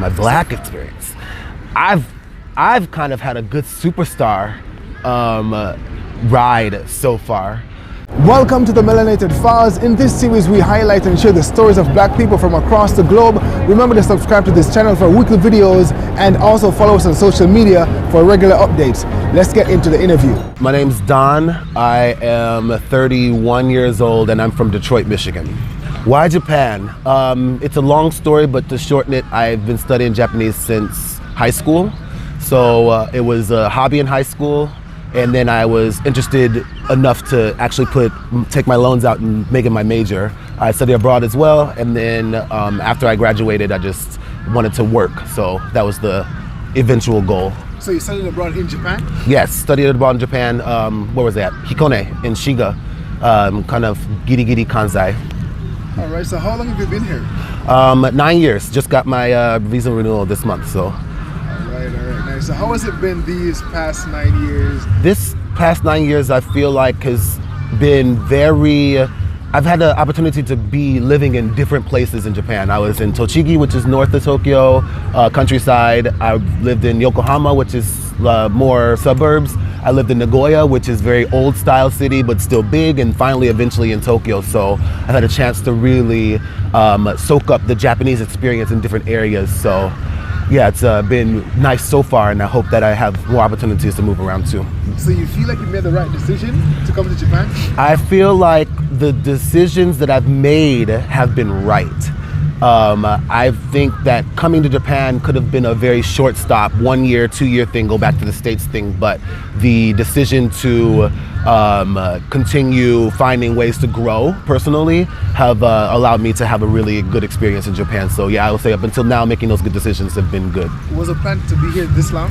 My black experience. I've kind of had a good superstar ride so far. Welcome to the Melanated Files. In this series, we highlight and share the stories of black people from across the globe. Remember to subscribe to this channel for weekly videos and also follow us on social media for regular updates. Let's get into the interview. My name's Don. I am 31 years old and I'm from Detroit, Michigan. Why Japan? It's a long story, but to shorten it, I've been studying Japanese since high school. So it was a hobby in high school. And then I was interested enough to actually take my loans out and make it my major. I studied abroad as well, and then after I graduated, I just wanted to work. So that was the eventual goal. So you studied abroad in Japan? Yes, studied abroad in Japan. Where was that? Hikone in Shiga, kind of Giri Kansai. All right, so how long have you been here? 9 years, just got my visa renewal this month, so. All right, nice. So how has it been these past 9 years? This past 9 years, I feel like has been I've had the opportunity to be living in different places in Japan. I was in Tochigi, which is north of Tokyo, countryside. I lived in Yokohama, which is more suburbs. I lived in Nagoya, which is very old style city, but still big, and finally, eventually in Tokyo. So I had a chance to really soak up the Japanese experience in different areas. So yeah, it's been nice so far, and I hope that I have more opportunities to move around too. So you feel like you made the right decision to come to Japan? I feel like the decisions that I've made have been right. I think that coming to Japan could have been a very short stop, 1 year, 2 year thing, go back to the States thing, but the decision to continue finding ways to grow personally have allowed me to have a really good experience in Japan. So yeah, I would say up until now, making those good decisions have been good. Was it planned to be here this long?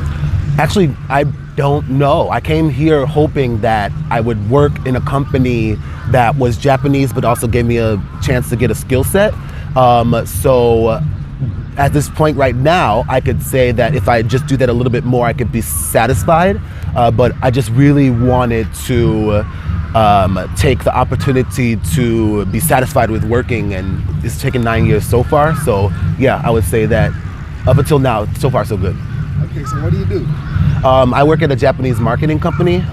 Actually, I don't know. I came here hoping that I would work in a company that was Japanese, but also gave me a chance to get a skill set. So at this point right now, I could say that if I just do that a little bit more, I could be satisfied. But I just really wanted to take the opportunity to be satisfied with working, and it's taken 9 years so far. So yeah, I would say that up until now, so far so good. Okay, so what do you do? I work at a Japanese marketing company.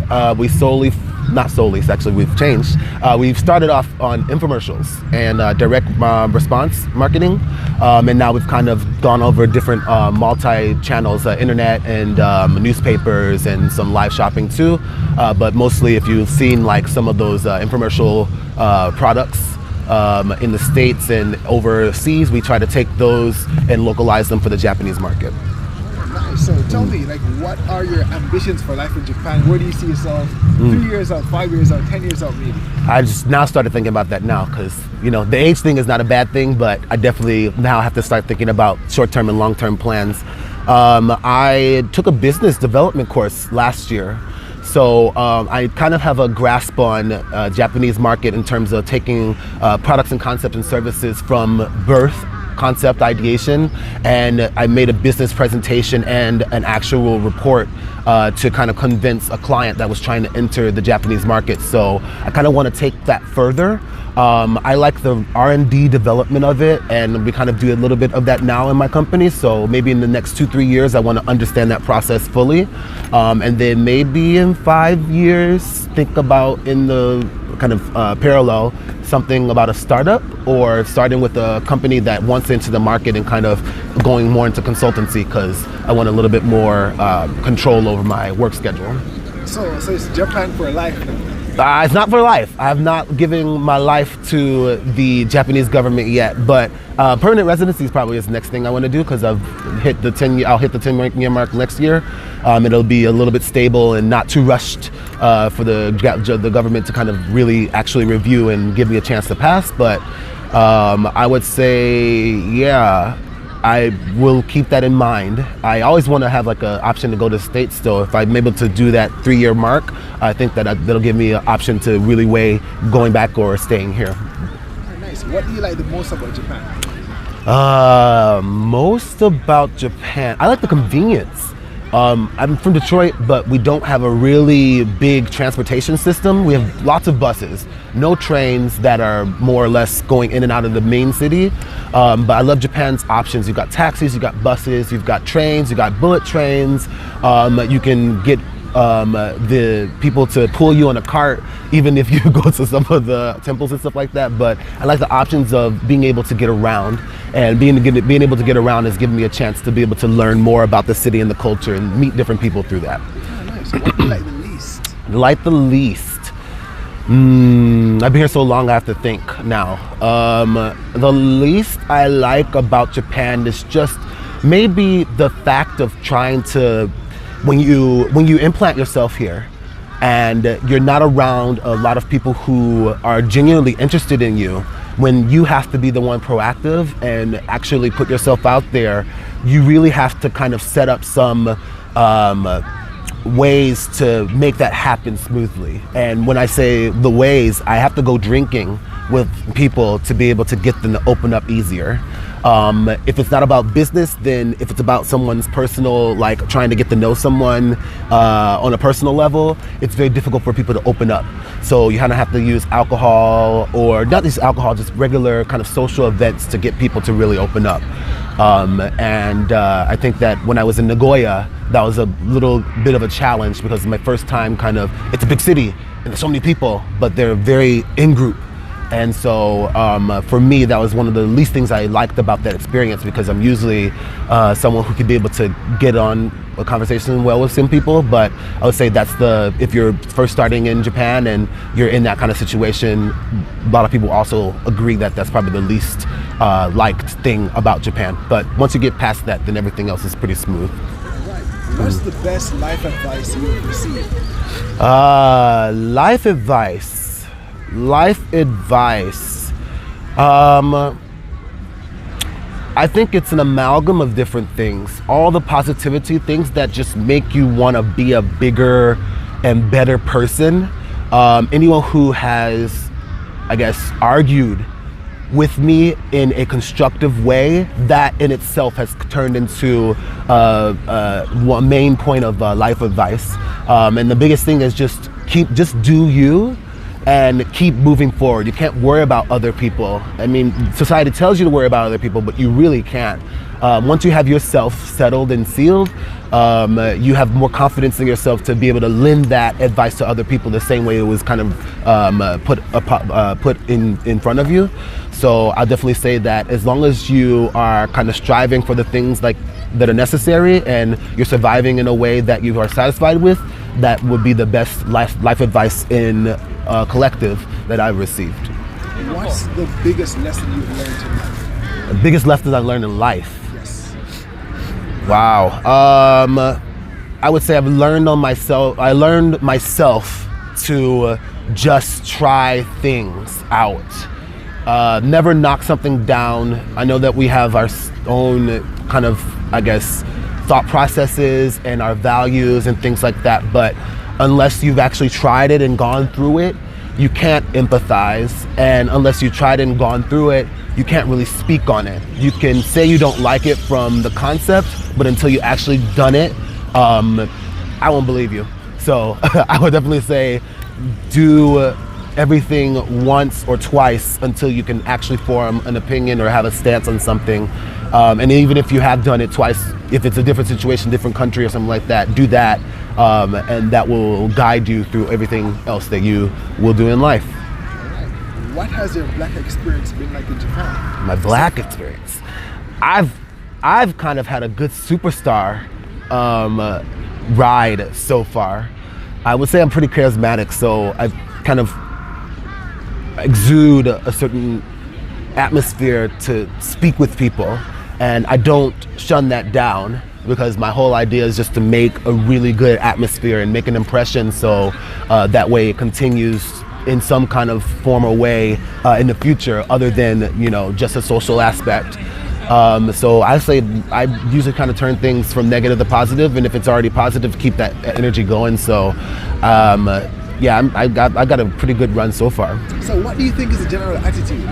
Not solely, actually we've changed. We've started off on infomercials and direct response marketing. And now we've kind of gone over different multi-channels, internet and newspapers and some live shopping too. But mostly if you've seen like some of those infomercial products in the States and overseas, we try to take those and localize them for the Japanese market. So tell me, like, what are your ambitions for life in Japan? Where do you see yourself 3 years out, 5 years out, 10 years out maybe? I just now started thinking about that now because, you know, the age thing is not a bad thing, but I definitely now have to start thinking about short-term and long-term plans. I took a business development course last year. So I kind of have a grasp on Japanese market in terms of taking products and concepts and services from birth, concept ideation, and I made a business presentation and an actual report to kind of convince a client that was trying to enter the Japanese market. So I kind of want to take that further. I like the R&D development of it, and we kind of do a little bit of that now in my company. So maybe in the next 2-3 years, I want to understand that process fully. And then maybe in 5 years, think about in the kind of parallel, something about a startup or starting with a company that wants into the market and kind of going more into consultancy because I want a little bit more control over my work schedule. So it's Japan for life? It's not for life. I have not given my life to the Japanese government yet, but permanent residency is probably the next thing I want to do because I'll hit the 10-year mark next year. It'll be a little bit stable and not too rushed for the government to kind of really actually review and give me a chance to pass. But I would say, yeah, I will keep that in mind. I always want to have like an option to go to the States still. If I'm able to do that 3-year mark, I think that'll give me an option to really weigh going back or staying here. Nice. What do you like the most about Japan? Most about Japan, I like the convenience. I'm from Detroit, but we don't have a really big transportation system. We have lots of buses, no trains that are more or less going in and out of the main city. But I love Japan's options. You've got taxis, you've got buses, you've got trains, you've got bullet trains. You can get the people to pull you on a cart, even if you go to some of the temples and stuff like that. But I like the options of being able to get around, and being able to get around has given me a chance to be able to learn more about the city and the culture and meet different people through that. Oh, nice. What do you like the least? Like the least? I've been here so long I have to think now. The least I like about Japan is just maybe the fact of trying to, when you implant yourself here and you're not around a lot of people who are genuinely interested in you, when you have to be the one proactive and actually put yourself out there, you really have to kind of set up some ways to make that happen smoothly. And when I say the ways, I have to go drinking with people to be able to get them to open up easier. If it's not about business, then if it's about someone's personal, like trying to get to know someone on a personal level, it's very difficult for people to open up. So you kind of have to use alcohol, or not just alcohol, just regular kind of social events to get people to really open up. I think that when I was in Nagoya, that was a little bit of a challenge because my first time it's a big city and there's so many people, but they're very in-group. And so for me, that was one of the least things I liked about that experience, because I'm usually someone who could be able to get on a conversation well with some people. But I would say if you're first starting in Japan and you're in that kind of situation, a lot of people also agree that that's probably the least liked thing about Japan. But once you get past that, then everything else is pretty smooth. Right. What's the best life advice you've received? Life advice. I think it's an amalgam of different things. All the positivity, things that just make you want to be a bigger and better person. Anyone who has, I guess, argued with me in a constructive way, that in itself has turned into one main point of life advice. And the biggest thing is just do you, and keep moving forward. You can't worry about other people. I mean, society tells you to worry about other people, but you really can't. Once you have yourself settled and sealed, you have more confidence in yourself to be able to lend that advice to other people the same way it was kind of put in front of you. So I'll definitely say that as long as you are kind of striving for the things that are necessary and you're surviving in a way that you are satisfied with, that would be the best life advice in collective that I've received. What's the biggest lesson you've learned in life? The biggest lesson I've learned in life? Yes. Wow. I would say I learned myself to just try things out. Never knock something down. I know that we have our own kind of, I guess, thought processes and our values and things like that, but unless you've actually tried it and gone through it, you can't empathize. And unless you tried it and gone through it, you can't really speak on it. You can say you don't like it from the concept, but until you actually done it, I won't believe you. So I would definitely say do everything once or twice until you can actually form an opinion or have a stance on something. And even if you have done it twice, if it's a different situation, different country or something like that, do that. And that will guide you through everything else that you will do in life. What has your black experience been like in Japan? My black experience? I've kind of had a good superstar ride so far. I would say I'm pretty charismatic, so I kind of exude a certain atmosphere to speak with people, and I don't shun that down, because my whole idea is just to make a really good atmosphere and make an impression, so that way it continues in some kind of formal way in the future, other than, you know, just a social aspect. So I say I usually kind of turn things from negative to positive, and if it's already positive, keep that energy going. So yeah, I got a pretty good run so far. So what do you think is the general attitude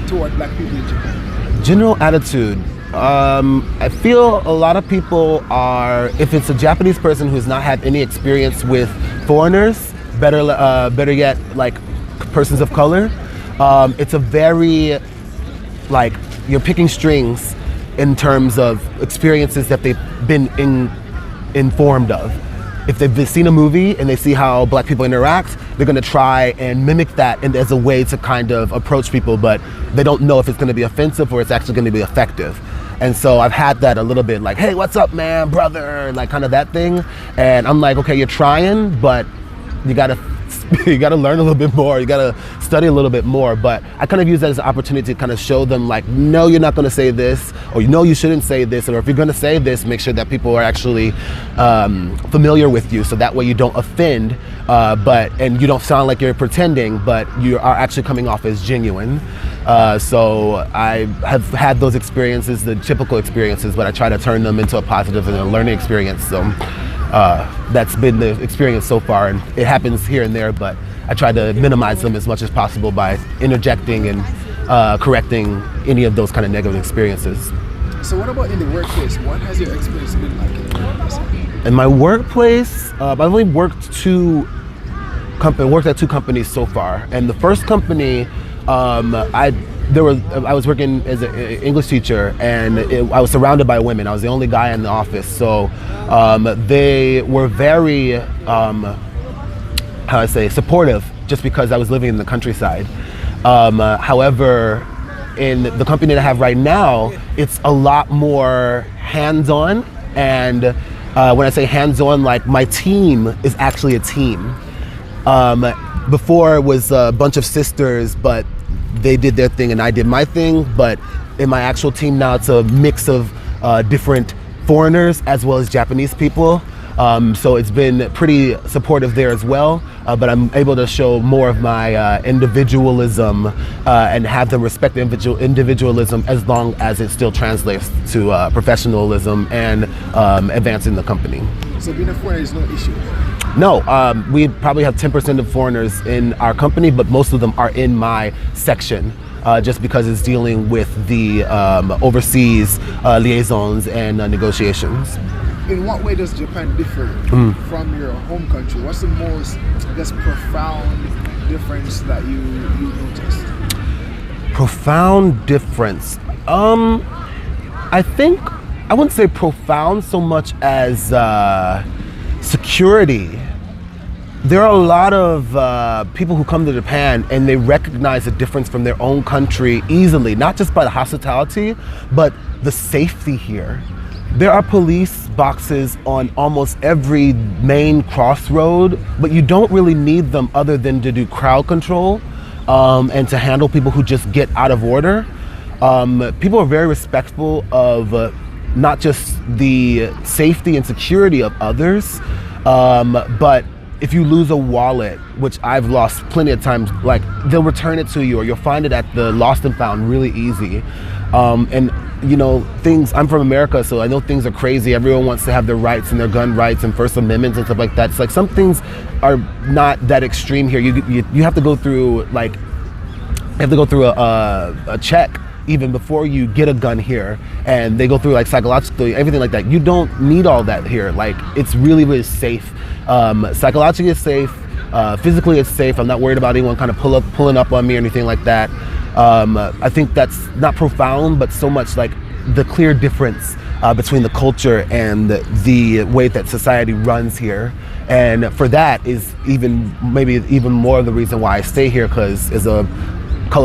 toward black people in Japan? General attitude, I feel a lot of people are, if it's a Japanese person who's not had any experience with foreigners, better yet, like persons of color, it's a very, like, you're picking strings in terms of experiences that they've been informed of. If they've seen a movie and they see how black people interact, they're gonna try and mimic that and as a way to kind of approach people, but they don't know if it's gonna be offensive or it's actually gonna be effective. And so I've had that a little bit, like, hey, what's up, man, brother, like kind of that thing. And I'm like, okay, you're trying, but you gotta learn a little bit more. You gotta study a little bit more. But I kind of use that as an opportunity to kind of show them, like, no, you're not gonna say this, or no, you shouldn't say this, or if you're gonna say this, make sure that people are actually familiar with you, so that way you don't offend, and you don't sound like you're pretending, but you are actually coming off as genuine. So I have had those experiences, the typical experiences, but I try to turn them into a positive and a learning experience. So that's been the experience so far, and it happens here and there, but I try to minimize them as much as possible by interjecting and correcting any of those kind of negative experiences. So what about in the workplace? What has your experience been like in the workplace? In my workplace, I've only worked at two companies so far, and the first company, I was working as an English teacher, and I was surrounded by women. I was the only guy in the office, so they were very, supportive, just because I was living in the countryside. However, in the company that I have right now, it's a lot more hands-on, and when I say hands-on, like, my team is actually a team. Before it was a bunch of sisters, but they did their thing and I did my thing. But in my actual team now, it's a mix of different foreigners as well as Japanese people. So it's been pretty supportive there as well. But I'm able to show more of my individualism and have them respect the individualism, as long as it still translates to professionalism and advancing the company. So being a foreigner is no issue? No, we probably have 10% of foreigners in our company, but most of them are in my section, just because it's dealing with the overseas liaisons and negotiations. In what way does Japan differ from your home country? What's the most, I guess, profound difference that you noticed? Profound difference. I think, I wouldn't say profound so much as security. There are a lot of people who come to Japan and they recognize the difference from their own country easily, not just by the hospitality, but the safety here. There are police boxes on almost every main crossroad, but you don't really need them other than to do crowd control and to handle people who just get out of order. People are very respectful of not just the safety and security of others, but if you lose a wallet, which I've lost plenty of times, like, they'll return it to you, or you'll find it at the lost and found really easy. And you know, things, I'm from America, so I know things are crazy. Everyone wants to have their rights and their gun rights and First Amendments and stuff like that. It's like some things are not that extreme here. You have to go through, like, a check even before you get a gun here, and they go through, like, psychologically, everything like that. You don't need all that here. Like, it's really, really safe. Psychologically it's safe, physically it's safe. I'm not worried about anyone kind of pulling up on me or anything like that. I think that's not profound, but so much like the clear difference between the culture and the way that society runs here. And for that is maybe even more of the reason why I stay here, because as a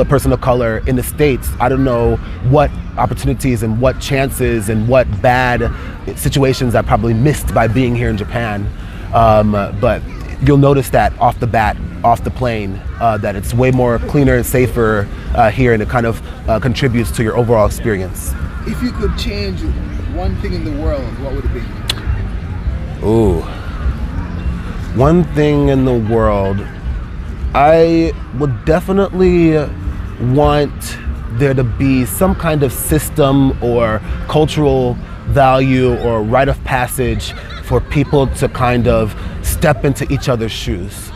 person of color in the States, I don't know what opportunities and what chances and what bad situations I probably missed by being here in Japan. But you'll notice that off the plane, that it's way more cleaner and safer here, and it kind of contributes to your overall experience. If you could change one thing in the world, what would it be? Ooh, one thing in the world, I would definitely want there to be some kind of system or cultural value or rite of passage for people to kind of step into each other's shoes.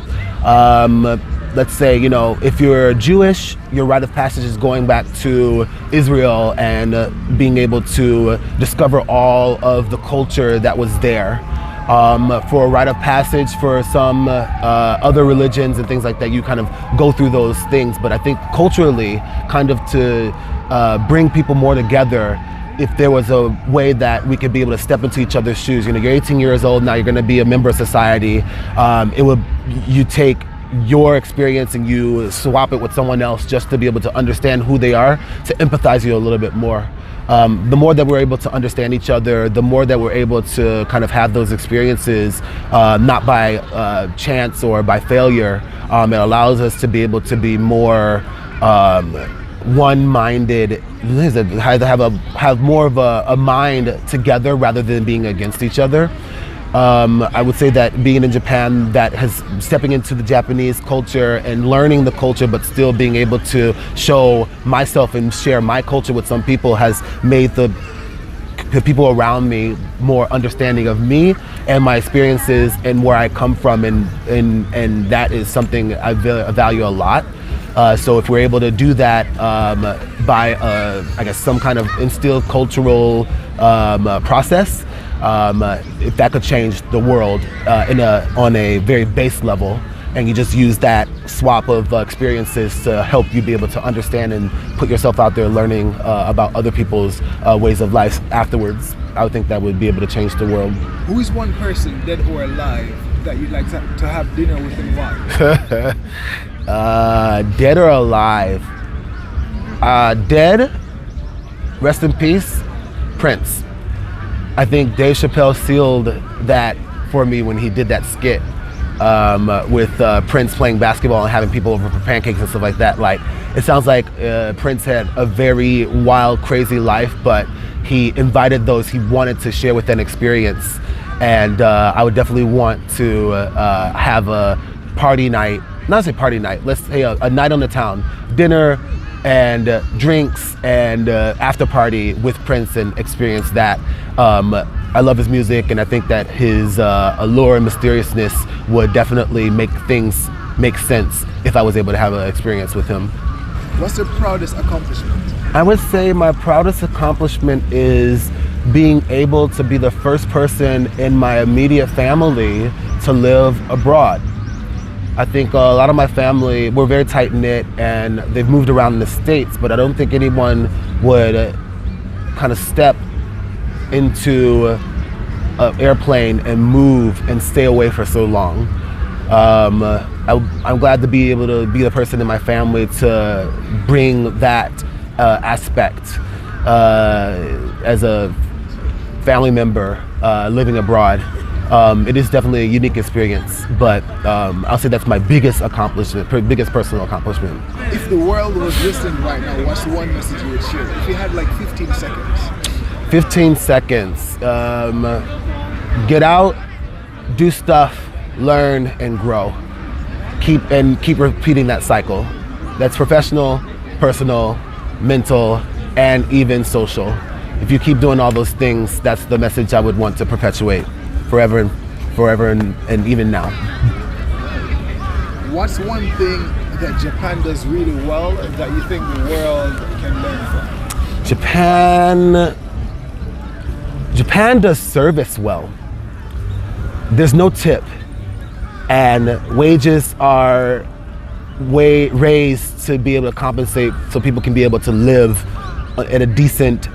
let's say, you know, if you're Jewish, your rite of passage is going back to Israel and being able to discover all of the culture that was there. For a rite of passage for some other religions and things like that, you kind of go through those things. But I think culturally, kind of to bring people more together, if there was a way that we could be able to step into each other's shoes. You know, you're 18 years old now, you're going to be a member of society. You take your experience and you swap it with someone else just to be able to understand who they are, to empathize you a little bit more. The more that we're able to understand each other, the more that we're able to kind of have those experiences, not by chance or by failure. It allows us to be able to be more one-minded, have more of a mind together rather than being against each other. I would say that being in Japan, that has stepping into the Japanese culture and learning the culture, but still being able to show myself and share my culture with some people, has made the people around me more understanding of me and my experiences and where I come from, and that is something I value a lot. So if we're able to do that by, I guess, some kind of instilled cultural process, if that could change the world on a very base level, and you just use that swap of experiences to help you be able to understand and put yourself out there learning about other people's ways of life afterwards, I would think that would be able to change the world. Who is one person, dead or alive, that you'd like to have dinner with and why? Dead or alive? Dead, rest in peace, Prince. I think Dave Chappelle sealed that for me when he did that skit with Prince playing basketball and having people over for pancakes and stuff like that. Like, it sounds like Prince had a very wild, crazy life, but he invited those he wanted to share with that experience. And I would definitely want to have a party night, not say party night, let's say a night on the town, dinner and drinks and after party with Prince and experience that. I love his music, and I think that his allure and mysteriousness would definitely make things make sense if I was able to have an experience with him. What's your proudest accomplishment? I would say my proudest accomplishment is being able to be the first person in my immediate family to live abroad. I think a lot of my family, we're very tight-knit and they've moved around in the States, but I don't think anyone would kind of step into an airplane and move and stay away for so long. I'm glad to be able to be the person in my family to bring that aspect as a family member living abroad. It is definitely a unique experience, but I'll say that's my biggest accomplishment, biggest personal accomplishment. If the world was listening right now, what's one message you would share? If you had like 15 seconds. 15 seconds. Get out, do stuff, learn, and grow. Keep repeating that cycle. That's professional, personal, mental, and even social. If you keep doing all those things, that's the message I would want to perpetuate forever and even now. What's one thing that Japan does really well that you think the world can learn from? Japan does service well. There's no tip, and wages are raised to be able to compensate so people can be able to live in a decent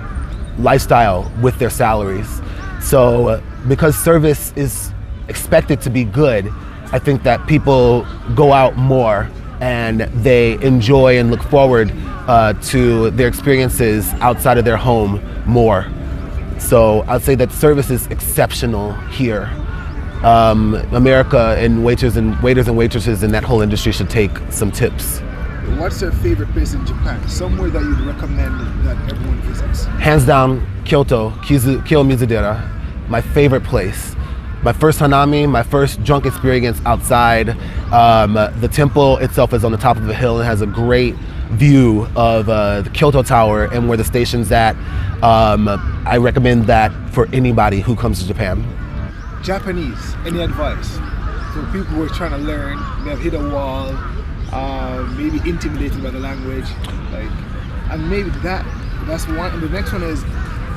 lifestyle with their salaries. So because service is expected to be good, I think that people go out more and they enjoy and look forward to their experiences outside of their home more. So I'd say that service is exceptional here. America and waiters and waitresses in that whole industry should take some tips. What's your favorite place in Japan? Somewhere that you'd recommend that everyone visits? Hands down, Kyoto, Kiyomizu-dera, my favorite place. My first hanami, my first drunk experience outside. The temple itself is on the top of a hill and has a great view of the Kyoto Tower and where the station's at. I recommend that for anybody who comes to Japan. Japanese, any advice for people who are trying to learn? They have hit a wall. maybe intimidated by the language, like, and maybe that's one. And the next one is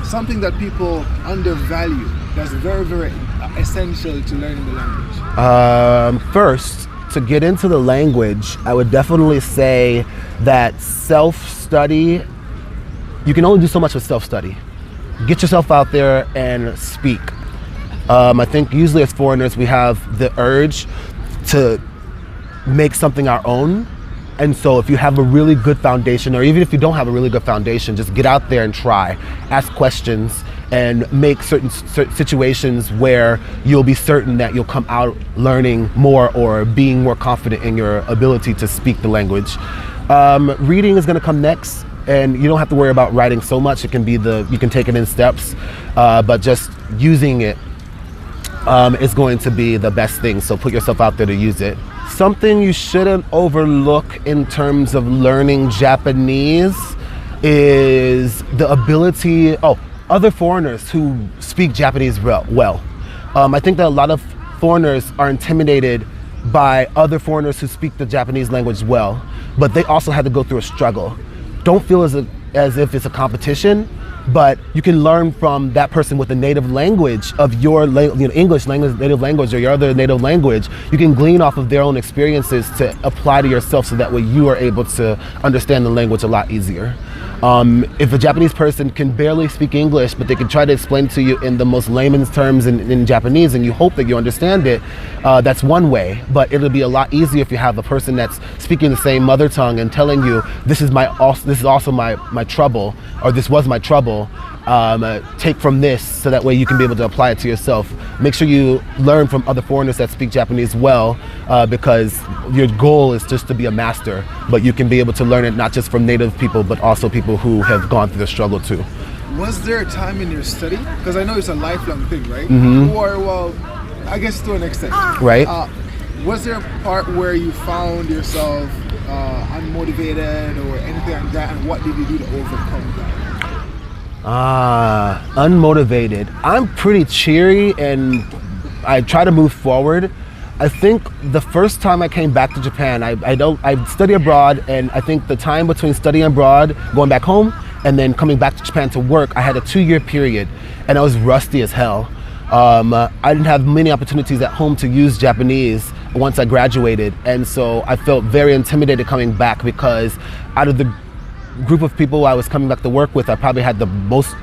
something that people undervalue. That's very, very essential to learning the language. First, to get into the language, I would definitely say that self-study. You can only do so much with self-study. Get yourself out there and speak. I think usually as foreigners we have the urge to make something our own. And so if you have a really good foundation, or even if you don't have a really good foundation, just get out there and try. Ask questions and make certain situations where you'll be certain that you'll come out learning more or being more confident in your ability to speak the language. Reading is going to come next. And you don't have to worry about writing so much. It can be you can take it in steps, but just using it is going to be the best thing. So put yourself out there to use it. Something you shouldn't overlook in terms of learning Japanese is the ability, other foreigners who speak Japanese well. I think that a lot of foreigners are intimidated by other foreigners who speak the Japanese language well, but they also had to go through a struggle. Don't feel as if it's a competition, but you can learn from that person with the native language of your English language, native language, or your other native language. You can glean off of their own experiences to apply to yourself, so that way you are able to understand the language a lot easier. If a Japanese person can barely speak English, but they can try to explain to you in the most layman's terms in Japanese, and you hope that you understand it, that's one way. But it'll be a lot easier if you have a person that's speaking the same mother tongue and telling you, this is also my trouble, or this was my trouble. Take from this, so that way you can be able to apply it to yourself. Make sure you learn from other foreigners that speak Japanese well, because your goal is just to be a master, but you can be able to learn it not just from native people, but also people who have gone through the struggle too. Was there a time in your study, because I know it's a lifelong thing, right? Mm-hmm. Or, well, I guess to an extent. Right. Was there a part where you found yourself unmotivated or anything like that, and what did you do to overcome that? Unmotivated. I'm pretty cheery and I try to move forward. I think the first time I came back to Japan, I study abroad, and I think the time between studying abroad, going back home, and then coming back to Japan to work, I had a 2-year period, and I was rusty as hell. I didn't have many opportunities at home to use Japanese once I graduated, and so I felt very intimidated coming back, because out of the group of people I was coming back to work with, I probably had the most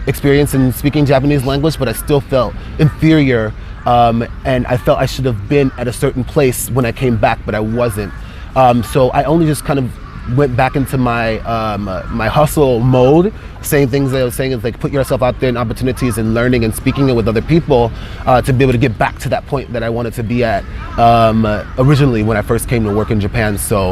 experience in speaking Japanese language, but I still felt inferior, and I felt I should have been at a certain place when I came back, but I wasn't. So I only just kind of went back into my my hustle mode, saying things that I was saying is like, put yourself out there in opportunities and learning and speaking it with other people, to be able to get back to that point that I wanted to be at originally when I first came to work in Japan. So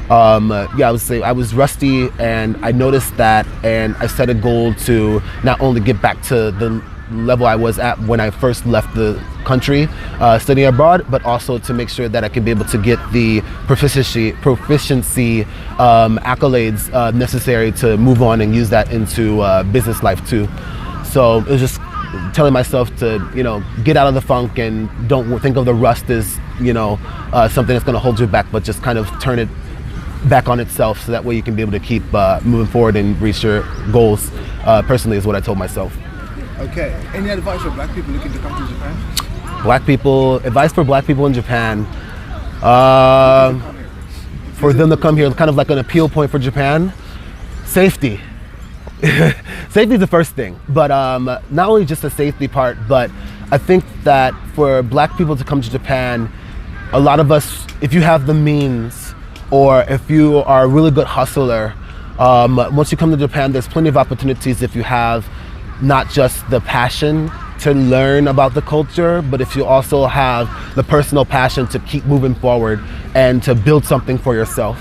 yeah, I would say I was rusty, and I noticed that, and I set a goal to not only get back to the level I was at when I first left the country studying abroad, but also to make sure that I could be able to get the proficiency accolades necessary to move on and use that into business life too. So it was just telling myself to, get out of the funk and don't think of the rust as, something that's going to hold you back, but just kind of turn it back on itself, so that way you can be able to keep moving forward and reach your goals. Personally, is what I told myself. Okay. Any advice for black people looking to come to Japan? Advice for black people in Japan. For them to come here, kind of like an appeal point for Japan. Safety. Safety is the first thing, but not only just the safety part, but I think that for black people to come to Japan, a lot of us, if you have the means, or if you are a really good hustler, once you come to Japan, there's plenty of opportunities if you have not just the passion to learn about the culture, but if you also have the personal passion to keep moving forward and to build something for yourself.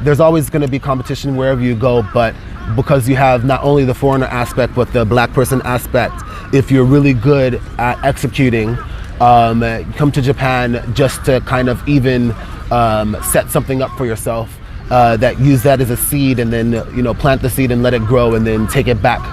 There's always going to be competition wherever you go, but because you have not only the foreigner aspect, but the black person aspect, if you're really good at executing, come to Japan just to kind of even set something up for yourself, that use that as a seed, and then plant the seed and let it grow, and then take it back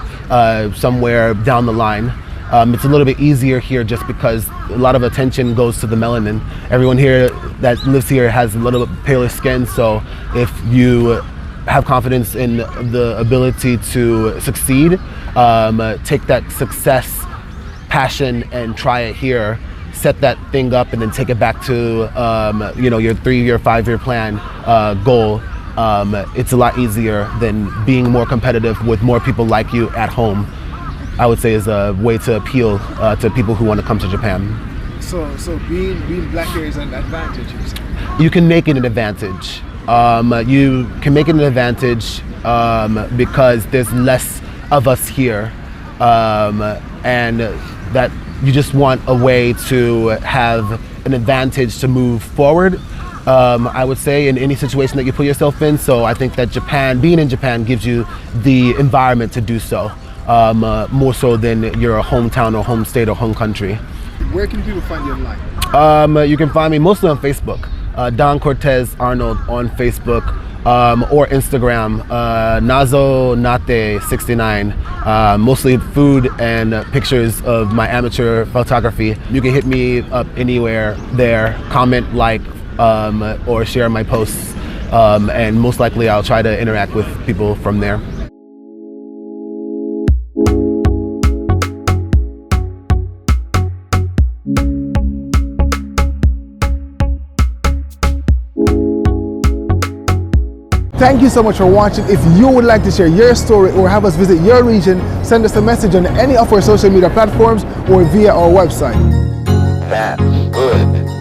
somewhere down the line. It's a little bit easier here just because a lot of attention goes to the melanin. Everyone here that lives here has a little bit paler skin, so if you have confidence in the ability to succeed, take that success passion and try it here, set that thing up, and then take it back to your 3-year, 5-year plan goal. It's a lot easier than being more competitive with more people like you at home. I would say is a way to appeal to people who want to come to Japan. So being black here is an advantage, you say? You can make it an advantage. You can make it an advantage because there's less of us here, and that you just want a way to have an advantage to move forward, I would say, in any situation that you put yourself in. So I think that being in Japan gives you the environment to do so, more so than your hometown or home state or home country. Where can people find you online? You can find me mostly on Facebook, Don Cortez Arnold on Facebook, or Instagram, Nazonate69, mostly food and pictures of my amateur photography. You can hit me up anywhere there, comment, like, or share my posts, and most likely I'll try to interact with people from there. Thank you so much for watching. If you would like to share your story or have us visit your region, send us a message on any of our social media platforms or via our website. That's good.